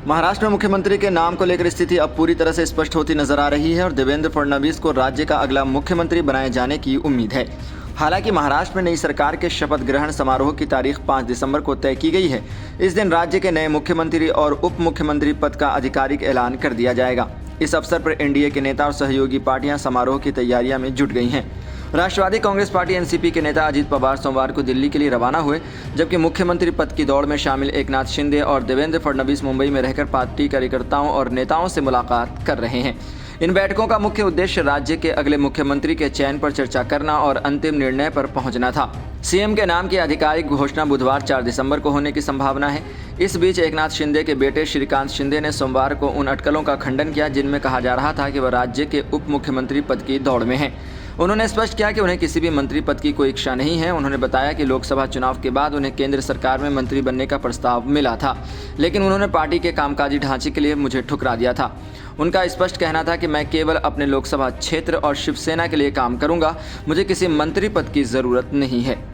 महाराष्ट्र में मुख्यमंत्री के नाम को लेकर स्थिति अब पूरी तरह से स्पष्ट होती नजर आ रही है और देवेंद्र फडणवीस को राज्य का अगला मुख्यमंत्री बनाए जाने की उम्मीद है। हालांकि महाराष्ट्र में नई सरकार के शपथ ग्रहण समारोह की तारीख 5 दिसंबर को तय की गई है। इस दिन राज्य के नए मुख्यमंत्री और उप मुख्यमंत्री पद का आधिकारिक ऐलान कर दिया जाएगा। इस अवसर पर एनडीए के नेता और सहयोगी पार्टियां समारोह की तैयारियां में जुट गई हैं। राष्ट्रवादी कांग्रेस पार्टी एनसीपी के नेता अजित पवार सोमवार को दिल्ली के लिए रवाना हुए, जबकि मुख्यमंत्री पद की दौड़ में शामिल एकनाथ शिंदे और देवेंद्र फडणवीस मुंबई में रहकर पार्टी कार्यकर्ताओं और नेताओं से मुलाकात कर रहे हैं। इन बैठकों का मुख्य उद्देश्य राज्य के अगले मुख्यमंत्री के चयन पर चर्चा करना और अंतिम निर्णय पर पहुंचना था। सीएम के नाम की आधिकारिक घोषणा बुधवार 4 दिसंबर को होने की संभावना है। इस बीच एकनाथ शिंदे के बेटे श्रीकांत शिंदे ने सोमवार को उन अटकलों का खंडन किया जिनमें कहा जा रहा था कि वह राज्य के उप मुख्यमंत्री पद की दौड़ में हैं। उन्होंने स्पष्ट किया कि उन्हें किसी भी मंत्री पद की कोई इच्छा नहीं है। उन्होंने बताया कि लोकसभा चुनाव के बाद उन्हें केंद्र सरकार में मंत्री बनने का प्रस्ताव मिला था, लेकिन उन्होंने पार्टी के कामकाजी ढांचे के लिए मुझे ठुकरा दिया था। उनका स्पष्ट कहना था कि मैं केवल अपने लोकसभा क्षेत्र और शिवसेना के लिए काम करूंगा, मुझे किसी मंत्री पद की जरूरत नहीं है।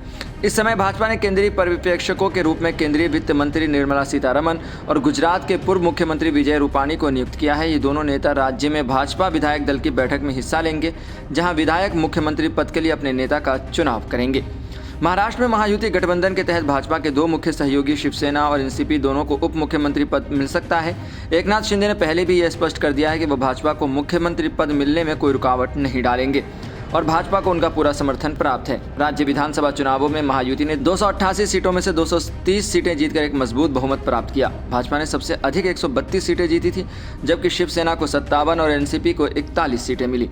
इस समय भाजपा ने केंद्रीय पर्यवेक्षकों के रूप में केंद्रीय वित्त मंत्री निर्मला सीतारमण और गुजरात के पूर्व मुख्यमंत्री विजय रूपाणी को नियुक्त किया है। ये दोनों नेता राज्य में भाजपा विधायक दल की बैठक में हिस्सा लेंगे, जहां विधायक मुख्यमंत्री पद के लिए अपने नेता का चुनाव करेंगे। महाराष्ट्र में महायुति गठबंधन के तहत भाजपा के दो मुख्य सहयोगी शिवसेना और एनसीपी दोनों को उप मुख्यमंत्री पद मिल सकता है। एकनाथ शिंदे ने पहले भी यह स्पष्ट कर दिया है कि वह भाजपा को मुख्यमंत्री पद मिलने में कोई रुकावट नहीं डालेंगे और भाजपा को उनका पूरा समर्थन प्राप्त है। राज्य विधानसभा चुनावों में महायुति ने 288 सीटों में से 230 सीटें जीतकर एक मजबूत बहुमत प्राप्त किया। भाजपा ने सबसे अधिक 132 सीटें जीती थी, जबकि शिवसेना को 57 और एनसीपी को 41 सीटें मिली।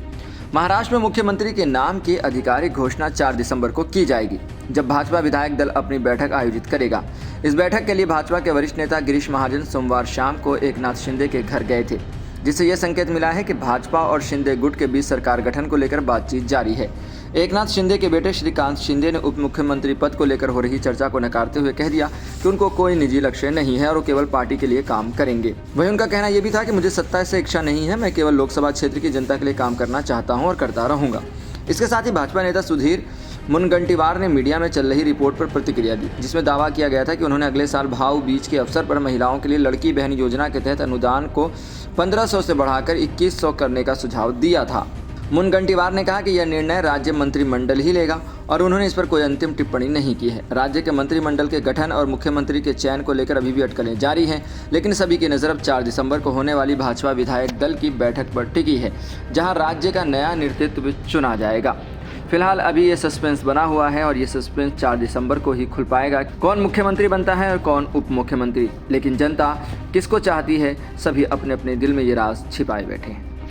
महाराष्ट्र में मुख्यमंत्री के नाम की आधिकारिक घोषणा 4 दिसंबर को की जाएगी, जब भाजपा विधायक दल अपनी बैठक आयोजित करेगा। इस बैठक के लिए भाजपा के वरिष्ठ नेता गिरीश महाजन सोमवार शाम को एकनाथ शिंदे के घर गए थे, जिससे यह संकेत मिला है कि भाजपा और शिंदे गुट के बीच सरकार गठन को लेकर बातचीत जारी है। एकनाथ शिंदे के बेटे श्रीकांत शिंदे ने उप मुख्यमंत्री पद को लेकर हो रही चर्चा को नकारते हुए कह दिया कि उनको कोई निजी लक्ष्य नहीं है और वो केवल पार्टी के लिए काम करेंगे। वहीं उनका कहना यह भी था कि मुझे सत्ता से इच्छा नहीं है, मैं केवल लोकसभा क्षेत्र की जनता के लिए काम करना चाहता हूँ और करता रहूँगा। इसके साथ ही भाजपा नेता सुधीर मुनगंटीवार ने मीडिया में चल रही रिपोर्ट पर प्रतिक्रिया दी, जिसमें दावा किया गया था कि उन्होंने अगले साल भाऊ बीज के अवसर पर महिलाओं के लिए लड़की बहन योजना के तहत अनुदान को 1500 से बढ़ाकर 2100 करने का सुझाव दिया था। मुनगंटीवार ने कहा कि यह निर्णय राज्य मंत्रिमंडल ही लेगा और उन्होंने इस पर कोई अंतिम टिप्पणी नहीं की है। राज्य के मंत्रिमंडल के गठन और मुख्यमंत्री के चयन को लेकर अभी भी अटकलें जारी हैं, लेकिन सभी की नज़र अब 4 दिसंबर को होने वाली भाजपा विधायक दल की बैठक पर टिकी है, जहां राज्य का नया नेतृत्व चुना जाएगा। फिलहाल अभी ये सस्पेंस बना हुआ है और ये सस्पेंस 4 दिसंबर को ही खुल पाएगा, कौन मुख्यमंत्री बनता है और कौन उप मुख्यमंत्री। लेकिन जनता किसको चाहती है, सभी अपने अपने दिल में ये राज छिपाए बैठे हैं।